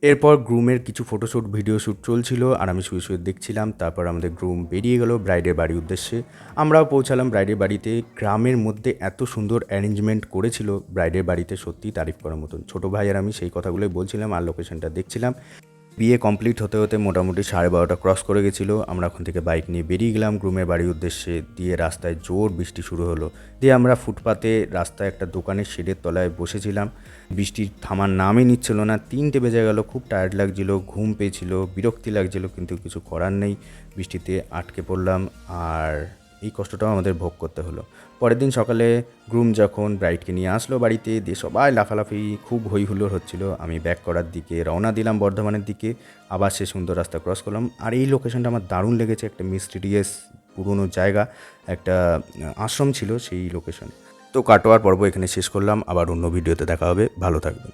এরপর গ্রুমের কিছু photoshoot video shoot চলছিল আর আমি শুয়ে শুয়ে দেখছিলাম। তারপর আমাদের গ্রুম বেরিয়ে গেল ব্রাইডের বাড়ির উদ্দেশ্যে। আমরাও পৌঁছালাম ব্রাইডের বাড়িতে। গ্রামের মধ্যে এত সুন্দর অ্যারেঞ্জমেন্ট করেছিল ব্রাইডের বাড়িতে, সত্যিই তারিফ করার মতন। ছোটো ভাই আর আমি সেই কথাগুলোই বলছিলাম আর লোকেশনটা দেখছিলাম। বিয়ে কমপ্লিট হতে হতে মোটামুটি 12:30 ক্রস করে গেছিলো। আমরা ওখান থেকে বাইক নিয়ে বেরিয়ে গেলাম গ্রুমের বাড়ির উদ্দেশ্যে। দিয়ে রাস্তায় জোর বৃষ্টি শুরু হলো। দিয়ে আমরা ফুটপাতে রাস্তায় একটা দোকানের শেডের তলায় বসেছিলাম। বৃষ্টির থামার নামই নিচ্ছিল না। 3টে বেজে গেল, খুব টায়ার্ড লাগছিল, ঘুম পেয়েছিল, বিরক্তি লাগছিল, কিন্তু কিছু করার নেই। বৃষ্টিতে আটকে পড়লাম আর এই কষ্টটাও আমাদের ভোগ করতে হলো। পরের দিন সকালে গ্রুম যখন ব্রাইডকে নিয়ে আসলো বাড়িতে, দিয়ে সবাই লাফালাফি, খুব হই হুল্লোড় হচ্ছিল। আমি ব্যাক করার দিকে রওনা দিলাম বর্ধমানের দিকে। আবার সে সুন্দর রাস্তা ক্রস করলাম। আর এই লোকেশনটা আমার দারুণ লেগেছে। একটা মিস্টিরিয়াস পুরনো জায়গা, একটা আশ্রম ছিল সেই লোকেশন। তো কাটোয়ার পর্ব এখানে শেষ করলাম। আবার অন্য ভিডিওতে দেখা হবে। ভালো থাকবেন।